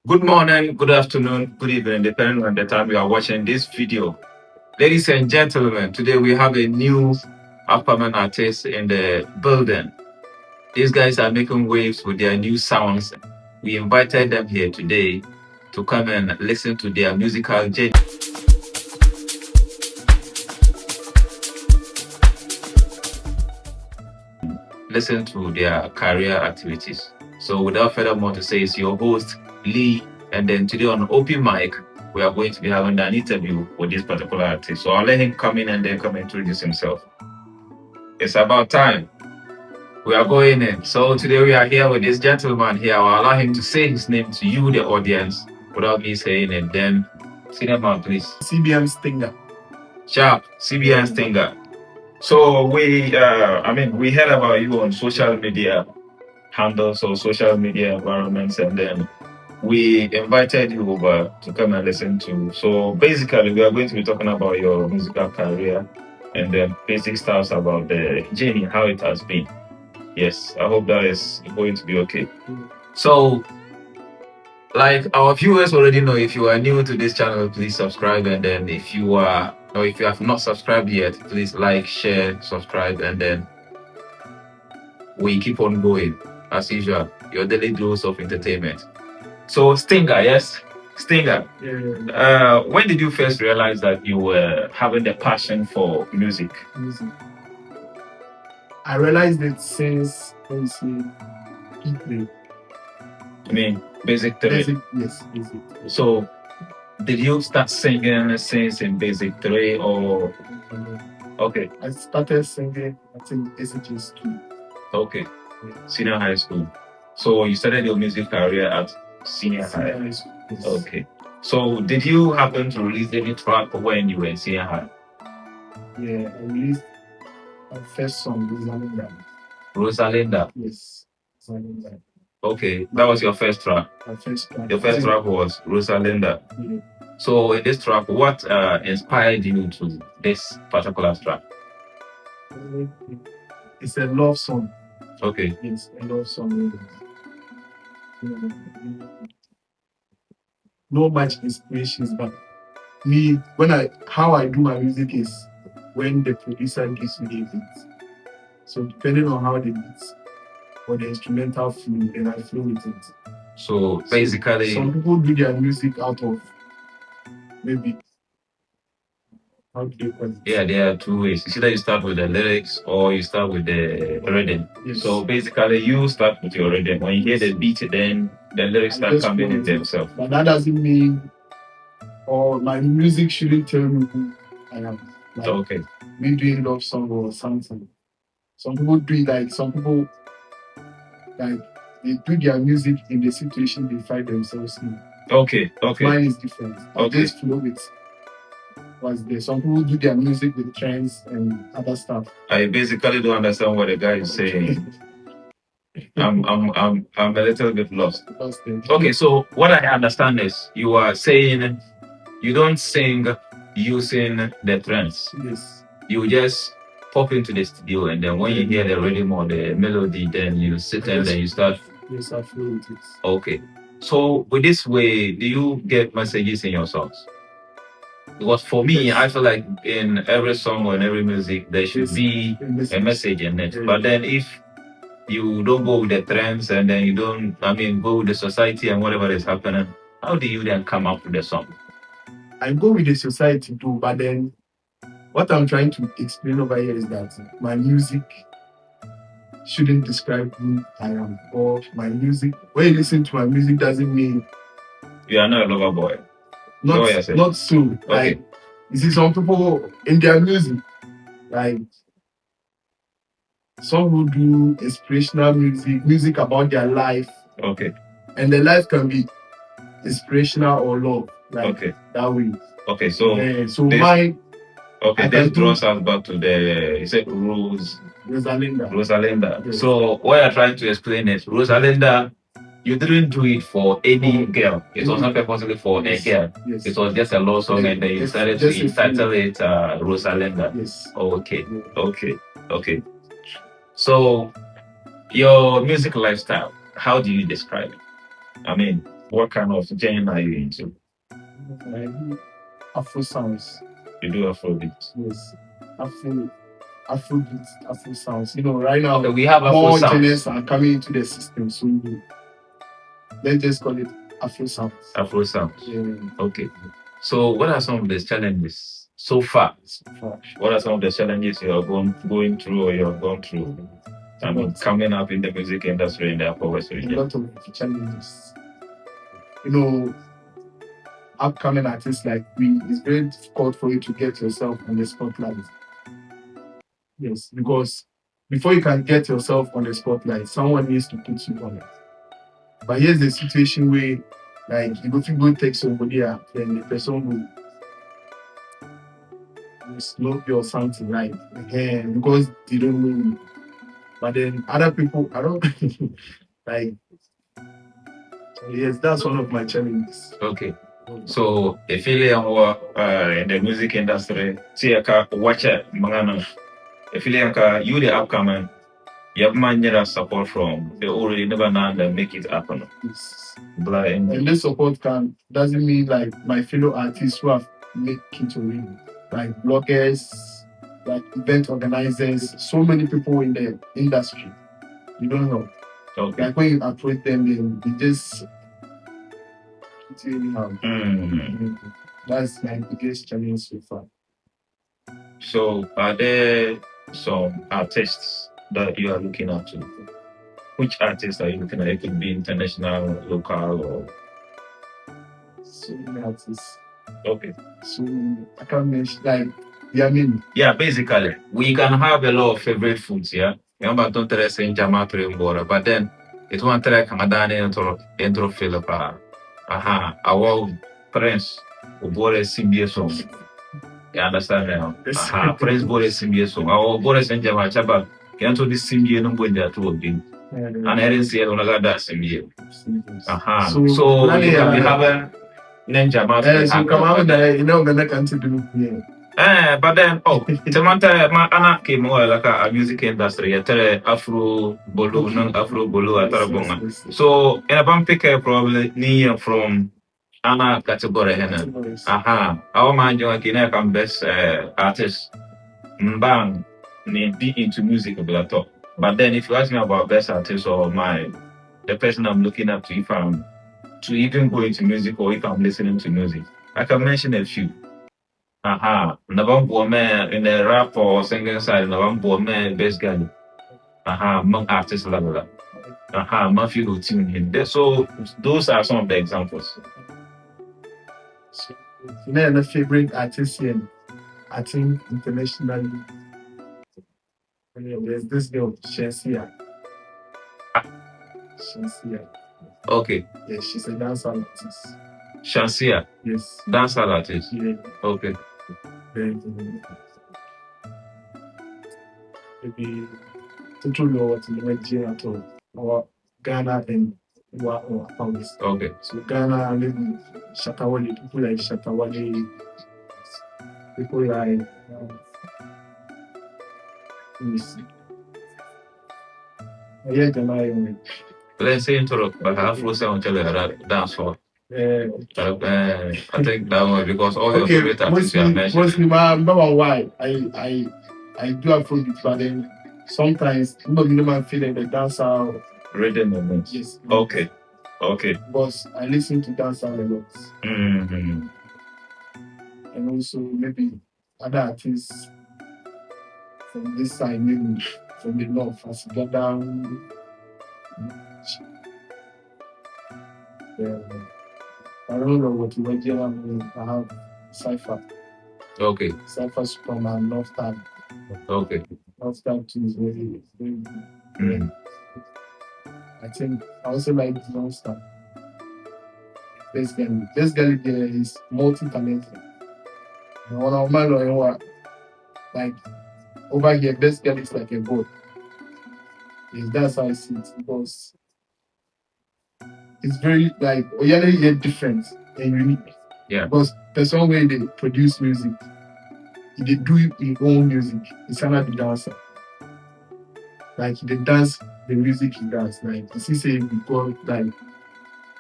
Good morning, good afternoon, good evening, depending on the time you are watching this video. Ladies and gentlemen, today we have a new upcoming artist in the building. These guys are making waves with their new sounds. We invited them here today to come and listen to their musical journey, listen to their career activities. So without further more to say, it's your host, Lee. And then today on Open Mic, we are going to be having an interview with this particular artist. So I'll let him come in and then come and introduce himself. It's about time. We are going in. So today we are here with this gentleman here. I'll allow him to say his name to you, the audience, without me saying it. Then say them out, please. CBM Stinger. Sharp, CBM Stinger. So we heard about you on social media handles or social media environments, and then we invited you over to come and listen to. So basically, we are going to be talking about your musical career and then basic stuff about the journey, how it has been. Yes, I hope that is going to be okay. So, like our viewers already know, if you are new to this channel, please subscribe, and then if you have not subscribed yet, please like, share, subscribe, and then we keep on going as usual. Your daily dose of entertainment. So Stinger, yes, Stinger. Yeah. When did you first realize that you were having the passion for music? Music. I realized it since, let me see, P3. I mean, basic 3. Yes, basic. So, did you start singing since in basic 3 or? Okay. I started singing, I think, SHS 2. Okay. Senior high school. So you started your music career at senior high. Yes. Okay. So did you happen to release any track when you were in senior high? Yeah, I released my first song, Rosalinda. Rosalinda. Yes, Rosalinda. Okay, that was your first track. My first track. Your first track was Rosalinda. Yeah. So in this track, what inspired you to this particular track? It's a love song. Okay. It's a love song. No much inspirations, but me, how I do my music is when the producer gives me a beat. So depending on how the beats or the instrumental flow, then I flow with it. So basically, some people do their music out of maybe, how do they call it? Yeah, there are two ways. It's either you start with the lyrics or you start with the rhythm. Yes. So basically, you start with your rhythm. When you hear the beat, then the lyrics start coming in themselves. But that doesn't mean, or my music shouldn't tell me who I am. Like, okay. Me doing love song or something. Some people do it like, some people, like, they do their music in the situation they find themselves in. Okay. Mine is different. I Okay. just flow with what's there. Some people do their music with trends and other stuff. I basically don't understand what the guy is saying. I'm a little bit lost. Okay, so what I understand is you are saying you don't sing using the trends. Yes. You just pop into the studio, and then when you hear the rhythm or the melody, then you sit and then you start. Yes, I flow with it. Okay. So with this way, do you get messages in your songs? Because for me, I feel like in every song or in every music, there should be a message in it. But then if you don't go with the trends and then you don't, go with the society and whatever is happening, how do you then come up with the song? I go with the society too, but then what I'm trying to explain over here is that my music shouldn't describe who I am, or my music. When you listen to my music, doesn't mean you are not a lover boy. Not so. Okay. Like, you see, some people in their music, like, some who do inspirational music about their life. Okay. And the life can be inspirational or love, like that way. Okay, so mine. Okay, this draws us back to the, you said Rosalinda. Yes. So what you're trying to explain is Rosalinda, you didn't do it for any girl. It was not purposely for a girl. Yes. It was just a love song, and then you decided to entitle it Rosalinda. Yes. Okay. So your music lifestyle, how do you describe it? What kind of genre are you into? I do Afro sounds. You do Afrobeat. Yes. Afrobeat, Afro sounds. Right now Okay, we have Afro more sounds. genres are coming into the system, so let's just call it Afro sounds. Afro sounds. Yeah. Okay. So, what are some of the challenges so far? So far. What are some of the challenges you are going through or you have gone through? I mean, coming up in the music industry in the Upper West A region. lot of challenges. Upcoming artists like we, it's very difficult for you to get yourself on the spotlight. Yes, because before you can get yourself on the spotlight, someone needs to put you on it. But here's the situation where, like, if you go take somebody out, then the person will snub you or something, right? Because they don't know you. But then other people, I don't like. Yes, that's one of my challenges. Okay. So, if you in the music industry, see a watch it, mangano. If you the upcoming, you have man support from they already never know that make it happen. Yes. Blind. And this support doesn't mean like my fellow artists who have make it already, like bloggers, like event organizers, so many people in the industry. You don't know. Okay. Like when you approach them, they just hit you anyhow. That's my biggest challenge so far. So, are there some artists that you are looking up to? Which artists are you looking at? It could be international, local, or so many artists. Okay. So I can't mention like yeah, basically we can have a lot of favorite foods, yeah. Yamba don't tell us in Jamatri but then it won't tell Kamadani intro Philippa. Aha, our Prince Ubore Simbia song. You understand now? Aha, Prince Bore Simbia song. Our Bore Saint Jamachaba can't this Simbia no going there to a bin. And I didn't see it when I got that Simbia. Aha. So you can be having Ninja Master. So come out there, gonna continue here. But then, Tamanta, my Anna came more like a music industry, a Afro Bolo, non Afro Bolo, a Tarabonga. So, in a bump picker, probably near from Anna category. Aha, our man, you can best artist, Mbang, be into music, but then, if you ask me about best artist or the person I'm looking up to, if I'm to even go into music or if I'm listening to music, I can mention a few. Aha, Nabambo man in the rap or singing side, Nabambo man, best guy. Aha, among artists level. Aha, Matthew will tune in. So those are some of the examples. So, my favorite artist here, I think internationally, there's this girl, Shensia. Shensia. Okay. Yeah, she's a dancer artist. Shansia. Yes. Dancer artist. Yeah. Okay. Then maybe to know what in Nigeria at all, or Ghana and or Paris. Okay. So Ghana, maybe Shatawale, people like Shatawale, people like let me see. Yeah, Ghana. Let's say interrupt, but I have to say on dance for. I think that one because all your favorite artists you have mentioned. Mostly, number why I do Afrobeat, but then sometimes I'm feeling the dancer rhythm movements. Yes. Okay. Because I listen to dance a lot. Mm-hmm. And also maybe other artists from this side, maybe from the north, as down. I don't know what you mean. I have Cypher. Okay. Cypher Superman, North Time. Okay. North Time too is very I think I also like the Monster. This guy is multi-talented. Like over here, this guy is like a god. Yes, that's how I see it because it's very like Oyale different and unique. Yeah. Because the song where they produce music, they do their own music. It's another dancer. Like they dance the music he does. Like you see, say we call like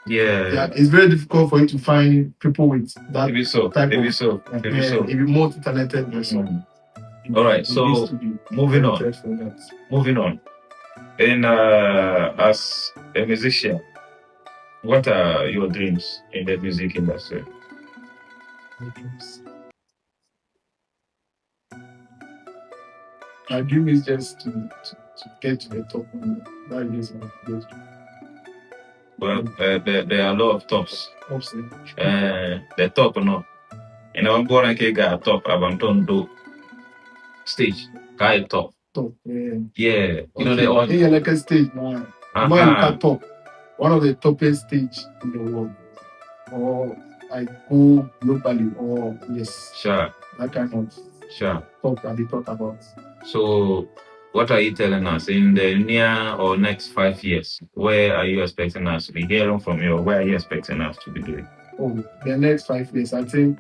Yeah. It's very difficult for you to find people with that Maybe so. type Maybe of so. Maybe so. maybe multi-talented person. All right. It So needs to be moving on. rated for that. Moving on. And as a musician, what are your dreams in the music industry? My dream is just to get to the top. That is my dream. Well, there are a lot of tops. Hopefully. The top or not. And I'm going to get top Abantondo stage. Guy top. Top. Yeah. You know Okay. the one. Yeah, like a stage, man. Man, look at top. One of the toppest stage in the world. Or I go globally, or yes. Sure. That kind of talk that we talk about. So, what are you telling us in the near or next 5 years? Where are you expecting us to be hearing from you, or where are you expecting us to be doing? Oh, the next 5 years, I believe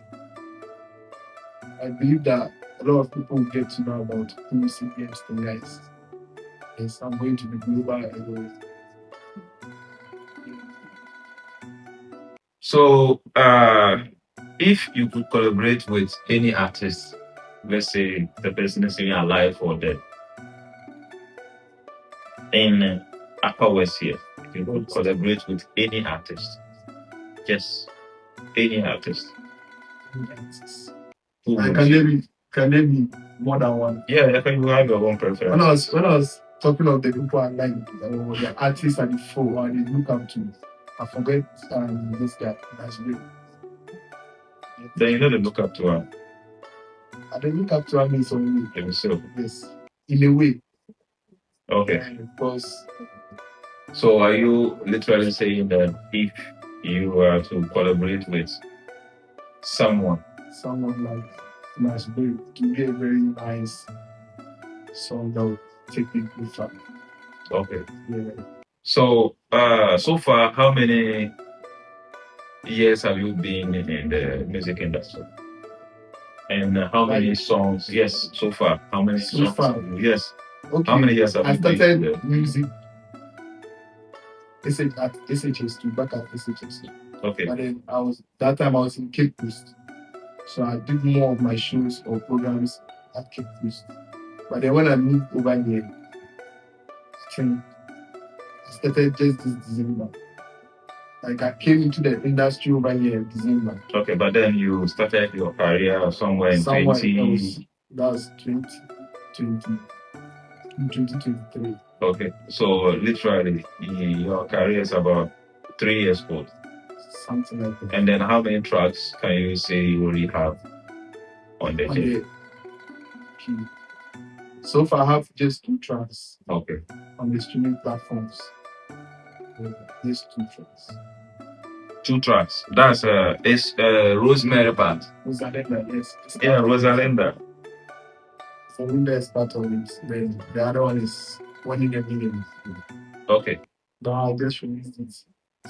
that a lot of people get to know about who CBM thing guys. Yes, I'm going to be global anyway. So, if you could collaborate with any artist, let's say the person is even alive or dead, in Upper West here, if you could collaborate with any artist, yes, any artist. Who would you? Can there be more than one? Yeah, I think you have your own preference. When I was talking of the people I like, the artists and the folk, and they look up to, I forget this guy. That's great. Then you know they look up to her. I don't look up to her in some way. Maybe so. Yes, in a way. Okay. Because. So are you literally saying that if you were to collaborate with someone like Smash Babe to get a very nice song that will take people far. Okay. Yeah. So so far, how many years have you been in the music industry? And how many songs? Yes, so far. How many songs? Yes. Okay. How many years have you been? I started music at SHS2, back at SHS2. Okay. But then I was in Cape Coast. So I did more of my shows or programs at Cape Coast. But then when I moved over here, I started just this December. Like I came into the industry over here in December. Okay, but then you started your career somewhere in 20... That's 2023. Okay, so literally your career is about 3 years old. Something like that. And then how many tracks can you say you already have on the tape? Okay. So far, I have just 2 tracks. Okay. On the streaming platforms. Just 2 tracks. 2 tracks. That's Rosemary part. Rosalinda, yes. Yeah, Rosalinda. Rosalinda is part of it. Then the other one is 1 in a Million. Okay. No, I just released it.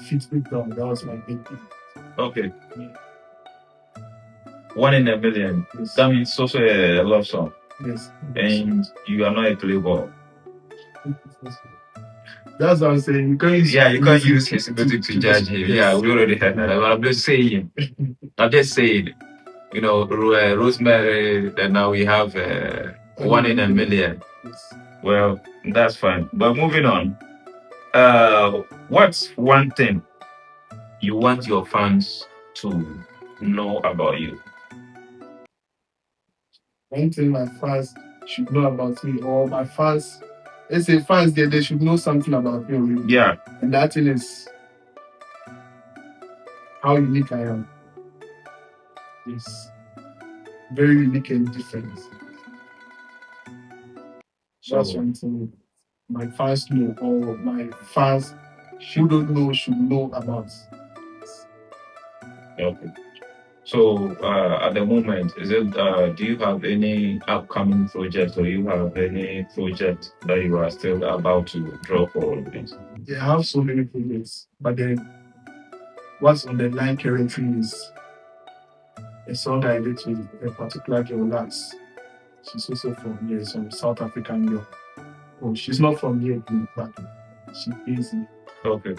Fit with them. That was my big thing. Okay. Yeah. 1 in a Million. Yes. That means also a love song. Yes. And you are not a playboy. That's what I'm saying. You can't use his music to judge him. Yes. Yeah, we already had that. But I'm just saying. You know, Rosemary, and now we have 1 in a Million. Yes. Well, that's fine. But moving on. What's one thing you want your fans to know about you? One thing my fans should know about me, or my fans, let's say fans, they should know something about me already. Yeah. And that thing is how unique I am. It's very unique and different. That's one thing my fans know, or my fans who don't know should know about. Okay. So at the moment, is it? Do you have any upcoming projects, or you have any project that you are still about to drop all of this? Yeah, I have so many projects, but then what's on the line currently is a song that I did with a particular girl. That's she's also from here, some South African girl. Oh, she's not from here, but she is here. Okay.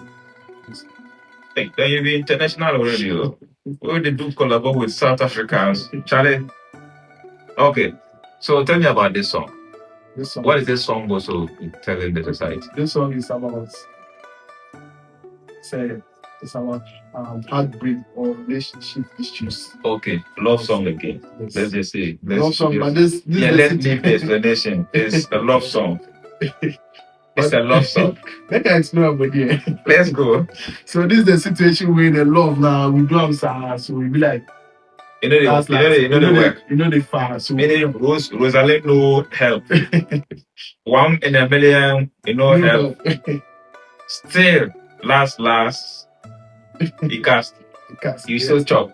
Like, then you be international already. Oh. We they do collaborate with South Africans. Charlie. Okay. So tell me about this song. What is this song also telling the society? This song is about say it's about heartbreak or relationship issues. Okay, love song again. Yes. Let's just say Love song, but let's this leave the explanation. It's a love song. It's a love song. Let me explain about here. Let's go. So this is the situation where the love now we do have so we be like You know the work. You know the far so Meaning Rosalind no help. 1 in a million, no help. Still, last, he cast. You still chop.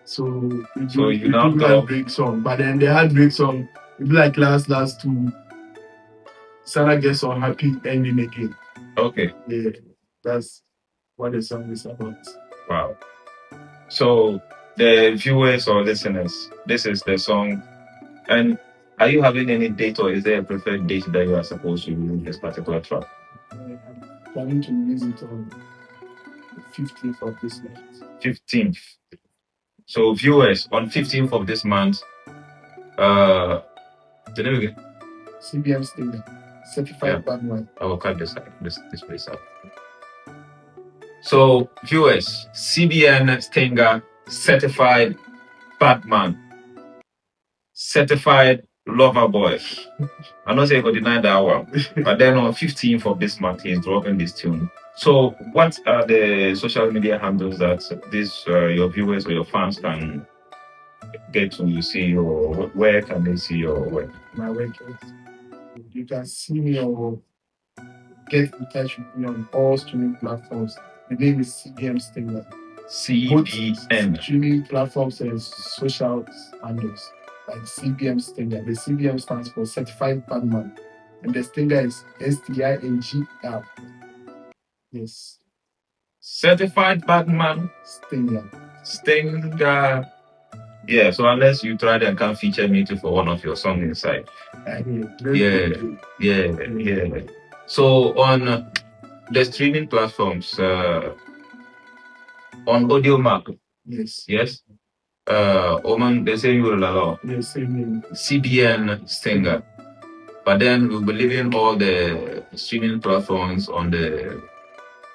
So you now do heartbreak song, but then the heartbreak song it be like last to Sarah gets on happy ending again. Okay. Yeah, that's what the song is about. Wow. So the viewers or listeners, this is the song. And are you having any date or is there a preferred date that you are supposed to release this particular track? I'm planning to release it on the 15th of this month. 15th. So viewers, on 15th of this month, the name again? CBM Stinger, certified bad. I will cut this place out. So viewers, CBN Stinger, certified Batman, certified lover boy. I'm not saying I could deny that one, but then on 15th of this month, he's dropping this tune. So, what are the social media handles that your viewers or your fans can get to see your? Where can they see your work? My work you can see me or get in touch with me on all streaming platforms. The name is CBM Stinger. CBM. Streaming platforms and social handles like CBM Stinger. The CBM stands for Certified Batman, and the Stinger is STINGR. Yes. Certified Batman. Stinger. Yeah, so unless you try and can feature me too for one of your songs inside. Yeah. So on the streaming platforms, on Audio Mark. Yes. Oman, they say you will allow. Yes, CBN Stinger. But then we'll be leaving all the streaming platforms on the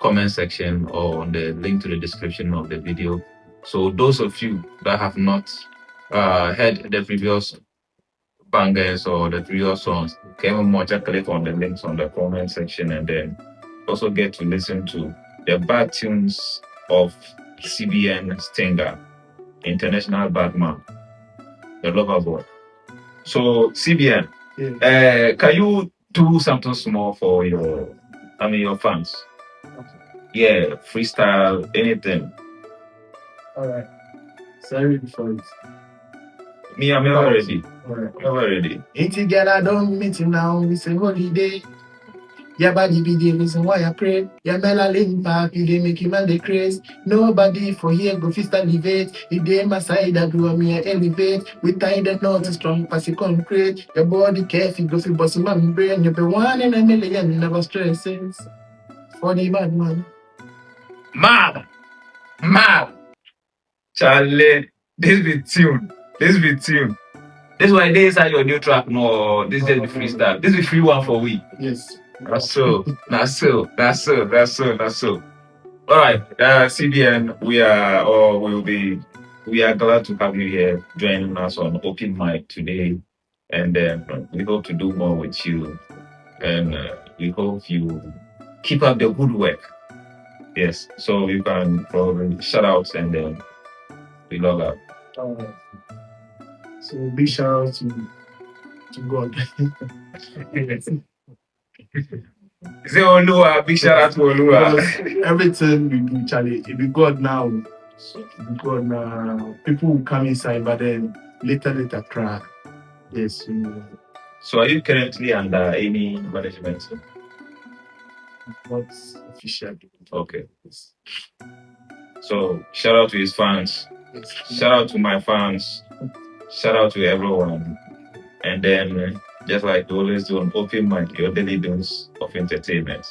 comment section or on the link to the description of the video. So those of you that have not heard the previous bangers or the previous songs, can click on the links on the comment section and then also get to listen to the bad tunes of CBN Stinger, International Batman, the lover boy. So CBN, can you do something small for your fans? Yeah, freestyle, anything. Alright. Sorry for it. Me, I'm never ready. Never ready. Ain't it girl I don't meet you now, it's a holiday. Your body be the reason why I pray. Your melanin pop, you dey make him and the craze. Nobody for here go fist elevate. You dey my side, I grow me and elevate. We tie the knot strong pass the concrete. Your body careful, go feel bossy man brain. You be 1 in a million, never stresses. For the bad man. Mad! Charlie, this be tune. This is why they inside your new track. No, this is the freestyle. This is the free one for we. Yes. That's so. All right, CBN, we are glad to have you here joining us on Open Mic today, and we hope to do more with you, and we hope you keep up the good work. Yes, so you can probably shout out and then we log out. So big shout out to God. Say Olua, big shout out to Olua. Everything we do, Charlie, it be God now. People will come inside, but then later cry. Yes. So are you currently under any management? Not official. Okay. Yes. So shout out to his fans. Yes. Shout out to my fans. Shout out to everyone. And then just like we always do on Open Mic, your daily dose of entertainment.